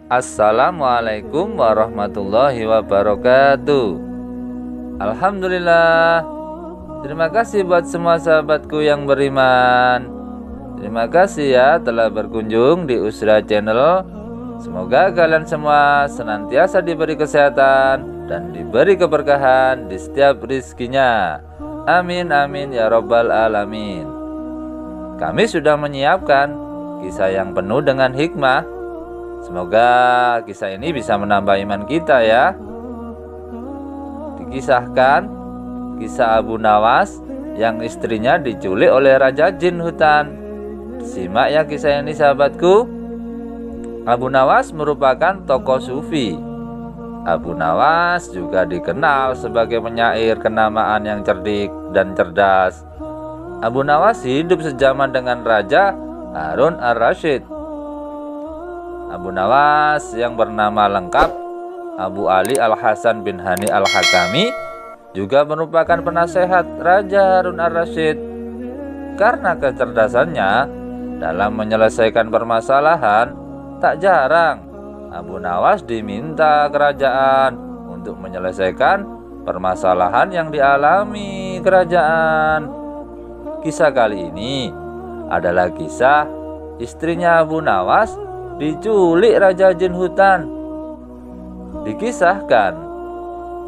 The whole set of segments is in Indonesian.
Assalamualaikum warahmatullahi wabarakatuh. Alhamdulillah. Terima kasih buat semua sahabatku yang beriman. Terima kasih ya telah berkunjung di Usra Channel. Semoga kalian semua senantiasa diberi kesehatan dan diberi keberkahan di setiap rizkinya. Amin amin ya robbal alamin. Kami sudah menyiapkan kisah yang penuh dengan hikmah. Semoga kisah ini bisa menambah iman kita ya. Dikisahkan kisah Abu Nawas yang istrinya diculik oleh Raja Jin hutan. Simak ya kisah ini sahabatku. Abu Nawas merupakan tokoh sufi. Abu Nawas juga dikenal sebagai penyair kenamaan yang cerdik dan cerdas. Abu Nawas hidup sejaman dengan Raja Harun ar-Rasyid. Abu Nawas yang bernama lengkap Abu Ali Al-Hasan bin Hani Al-Hakami juga merupakan penasehat Raja Harun ar-Rasyid. Karena kecerdasannya dalam menyelesaikan permasalahan, tak jarang Abu Nawas diminta kerajaan untuk menyelesaikan permasalahan yang dialami kerajaan. Kisah kali ini adalah kisah istrinya Abu Nawas diculik Raja Jin hutan. Dikisahkan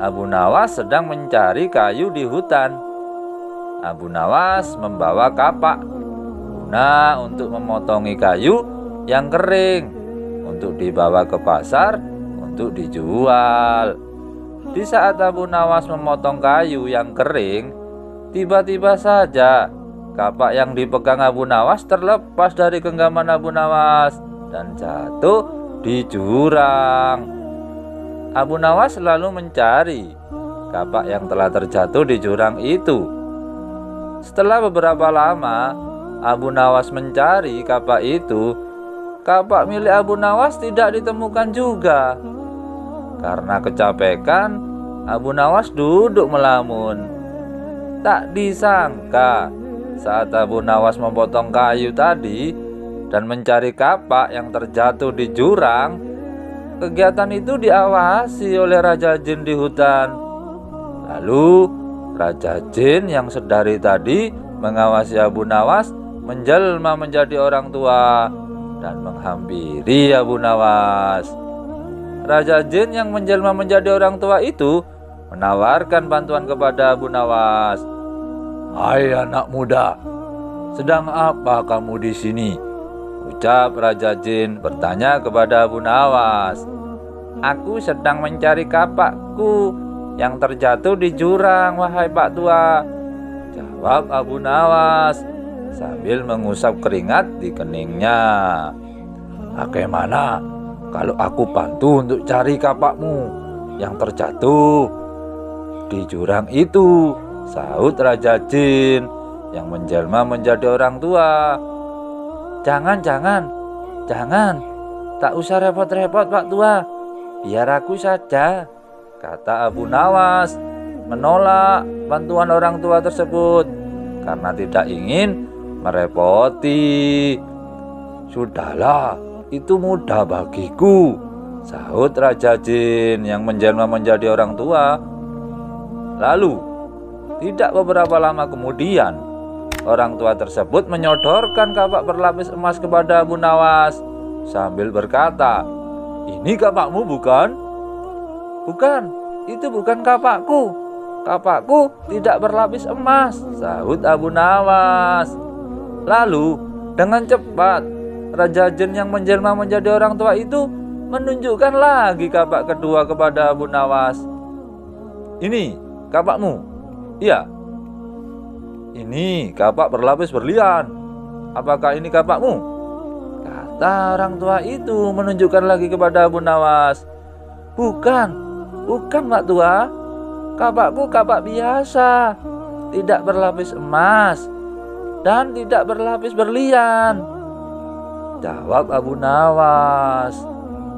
Abu Nawas sedang mencari kayu di hutan. Abu Nawas membawa kapak guna untuk memotongi kayu yang kering untuk dibawa ke pasar untuk dijual. Di saat Abu Nawas memotong kayu yang kering, tiba-tiba saja kapak yang dipegang Abu Nawas terlepas dari genggaman Abu Nawas dan jatuh di jurang. Abu Nawas selalu mencari kapak yang telah terjatuh di jurang itu. Setelah beberapa lama Abu Nawas mencari kapak itu, kapak milik Abu Nawas tidak ditemukan juga. Karena kecapekan, Abu Nawas duduk melamun. Tak disangka saat Abu Nawas memotong kayu tadi dan mencari kapak yang terjatuh di jurang, kegiatan itu diawasi oleh Raja Jin di hutan. Lalu Raja Jin yang sedari tadi mengawasi Abu Nawas menjelma menjadi orang tua dan menghampiri Abu Nawas. Raja Jin yang menjelma menjadi orang tua itu menawarkan bantuan kepada Abu Nawas. "Hai anak muda, sedang apa kamu di sini?" ucap Raja Jin bertanya kepada Abu Nawas. "Aku sedang mencari kapakku yang terjatuh di jurang, wahai Pak Tua," jawab Abu Nawas sambil mengusap keringat di keningnya. "Bagaimana kalau aku bantu untuk cari kapakmu yang terjatuh di jurang itu?" sahut Raja Jin yang menjelma menjadi orang tua. Jangan, tak usah repot-repot Pak Tua, biar aku saja," kata Abu Nawas menolak bantuan orang tua tersebut karena tidak ingin merepoti. "Sudahlah, itu mudah bagiku," sahut Raja Jin yang menjelma menjadi orang tua. Lalu, tidak beberapa lama kemudian, orang tua tersebut menyodorkan kapak berlapis emas kepada Abu Nawas sambil berkata, "Ini kapakmu bukan?" "Bukan, itu bukan kapakku. Kapakku tidak berlapis emas," sahut Abu Nawas. Lalu dengan cepat Raja Jin yang menjelma menjadi orang tua itu menunjukkan lagi kapak kedua kepada Abu Nawas. "Ini kapakmu?" "Iya." "Ini kapak berlapis berlian. Apakah ini kapakmu?" kata orang tua itu menunjukkan lagi kepada Abu Nawas. Bukan Pak Tua. Kapakku kapak biasa, tidak berlapis emas dan tidak berlapis berlian," jawab Abu Nawas.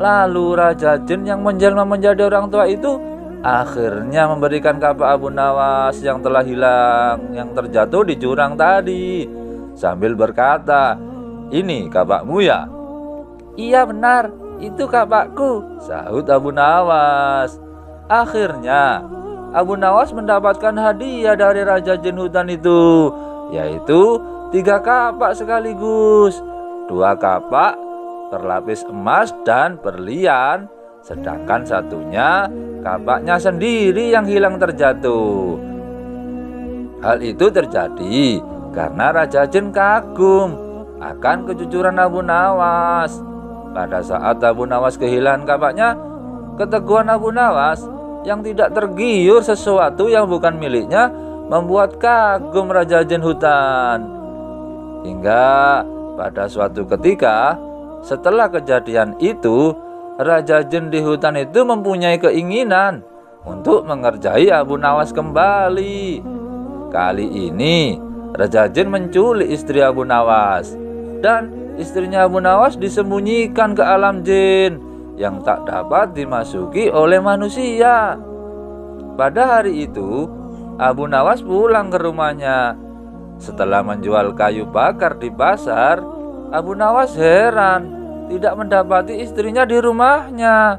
Lalu Raja Jin yang menjelma menjadi orang tua itu akhirnya memberikan kapak Abu Nawas yang telah hilang, yang terjatuh di jurang tadi, sambil berkata, "Ini kapakmu ya?" "Iya benar, Itu kapakku, sahut Abu Nawas. Akhirnya Abu Nawas mendapatkan hadiah dari Raja Jin hutan itu, yaitu 3 kapak sekaligus. 2 kapak berlapis emas dan berlian, sedangkan satunya kapaknya sendiri yang hilang terjatuh. Hal itu terjadi karena Raja Jin kagum akan kejujuran Abu Nawas. Pada saat Abu Nawas kehilangan kapaknya, keteguhan Abu Nawas yang tidak tergiur sesuatu yang bukan miliknya membuat kagum Raja Jin hutan. Hingga pada suatu ketika setelah kejadian itu, Raja Jin di hutan itu mempunyai keinginan untuk mengerjai Abu Nawas kembali. Kali ini Raja Jin menculik istri Abu Nawas, dan istrinya Abu Nawas disembunyikan ke alam jin yang tak dapat dimasuki oleh manusia. Pada hari itu Abu Nawas pulang ke rumahnya. Setelah menjual kayu bakar di pasar, Abu Nawas heran tidak mendapati istrinya di rumahnya.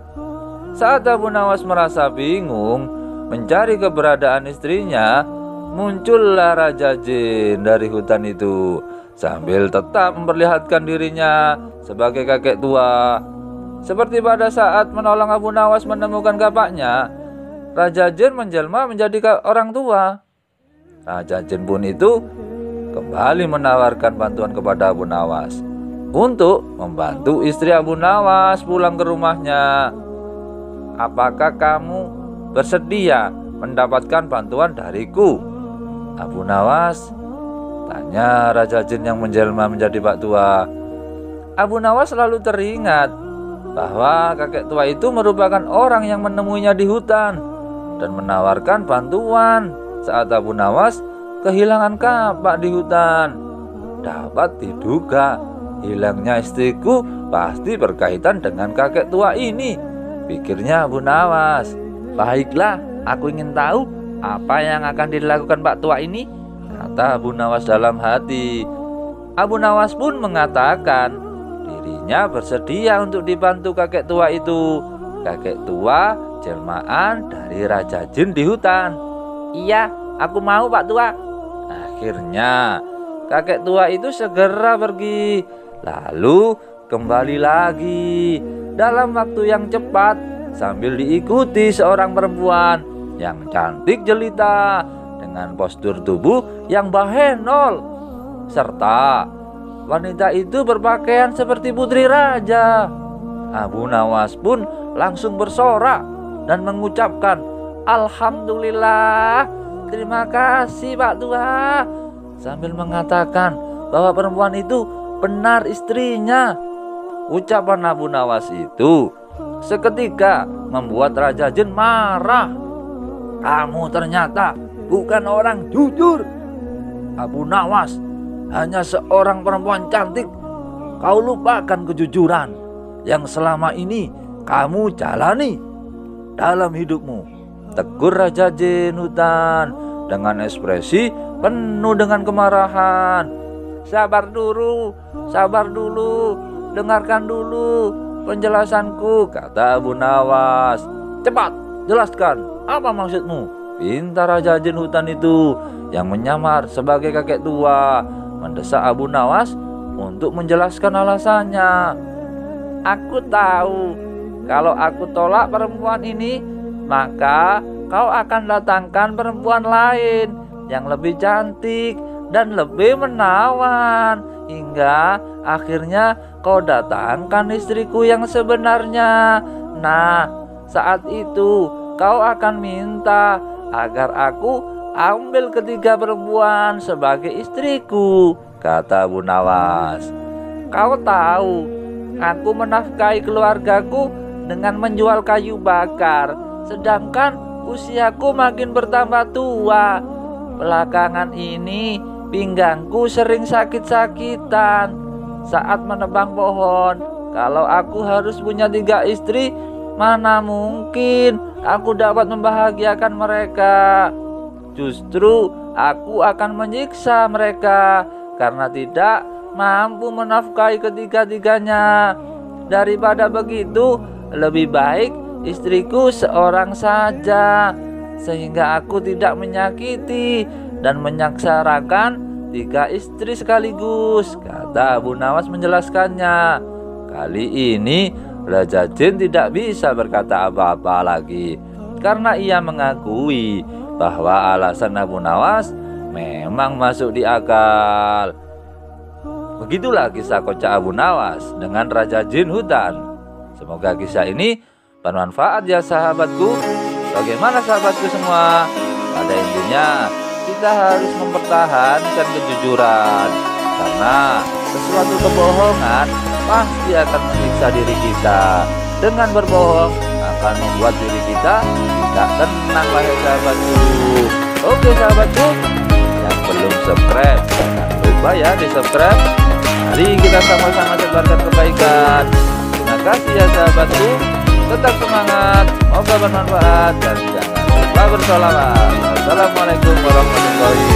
Saat Abu Nawas merasa bingung mencari keberadaan istrinya, muncullah Raja Jin dari hutan itu sambil tetap memperlihatkan dirinya sebagai kakek tua. Seperti pada saat menolong Abu Nawas menemukan kapaknya, Raja Jin menjelma menjadi orang tua. Raja Jin pun itu kembali menawarkan bantuan kepada Abu Nawas untuk membantu istri Abu Nawas pulang ke rumahnya. Apakah kamu bersedia mendapatkan bantuan dariku, Abu Nawas? Tanya Raja Jin yang menjelma menjadi Pak Tua. Abu Nawas selalu teringat bahwa kakek tua itu merupakan orang yang menemuinya di hutan dan menawarkan bantuan saat Abu Nawas kehilangan kapak di hutan. Dapat diduga hilangnya istriku pasti berkaitan dengan kakek tua ini, pikirnya Abu Nawas. Baiklah, aku ingin tahu apa yang akan dilakukan Pak Tua ini, kata Abu Nawas dalam hati. Abu Nawas pun mengatakan dirinya bersedia untuk dibantu kakek tua itu. Kakek tua jelmaan dari Raja Jin di hutan. Iya, aku mau Pak Tua. Akhirnya kakek tua itu segera pergi, lalu kembali lagi dalam waktu yang cepat sambil diikuti seorang perempuan yang cantik jelita dengan postur tubuh yang bahenol, serta wanita itu berpakaian seperti putri raja. Abu Nawas pun langsung bersorak dan mengucapkan, Alhamdulillah, terima kasih Pak Tua, sambil mengatakan bahwa perempuan itu benar istrinya. Ucapan Abu Nawas itu seketika membuat Raja Jin marah. Kamu ternyata bukan orang jujur, Abu Nawas, hanya seorang perempuan cantik. Kau lupakan kejujuran yang selama ini kamu jalani dalam hidupmu, tegur Raja Jin hutan dengan ekspresi penuh dengan kemarahan. Sabar dulu, dengarkan dulu penjelasanku, kata Abu Nawas. Cepat, jelaskan apa maksudmu, pinta Raja Jin hutan itu yang menyamar sebagai kakek tua, mendesak Abu Nawas untuk menjelaskan alasannya. Aku tahu kalau aku tolak perempuan ini, maka kau akan datangkan perempuan lain yang lebih cantik dan lebih menawan, hingga akhirnya kau datangkan istriku yang sebenarnya. Nah, saat itu kau akan minta agar aku ambil ketiga perempuan sebagai istriku, kata Abu Nawas. Kau tahu, aku menafkahi keluargaku dengan menjual kayu bakar, sedangkan usiaku makin bertambah tua. Belakangan ini pinggangku sering sakit-sakitan saat menebang pohon. Kalau aku harus punya 3 istri, mana mungkin aku dapat membahagiakan mereka. Justru aku akan menyiksa mereka karena tidak mampu menafkahi ketiga-tiganya. Daripada begitu, lebih baik istriku seorang saja, sehingga aku tidak menyakiti dan menyaksarakan 3 istri sekaligus, kata Abu Nawas menjelaskannya. Kali ini Raja Jin tidak bisa berkata apa-apa lagi, karena ia mengakui bahwa alasan Abu Nawas memang masuk di akal. Begitulah kisah kocak Abu Nawas dengan Raja Jin hutan. Semoga kisah ini bermanfaat ya sahabatku. Bagaimana sahabatku semua? Pada intinya kita harus mempertahankan kejujuran, karena sesuatu kebohongan pasti akan menyiksa diri kita. Dengan berbohong akan membuat diri kita tidak tenang, wahai sahabatku. Oke sahabatku, yang belum subscribe jangan lupa ya di subscribe. Mari kita sama-sama sebarkan kebaikan. Terima kasih ya sahabatku. Tetap semangat, semoga bermanfaat, dan jangan lupa bersolawat. Assalamualaikum warahmatullahi wabarakatuh.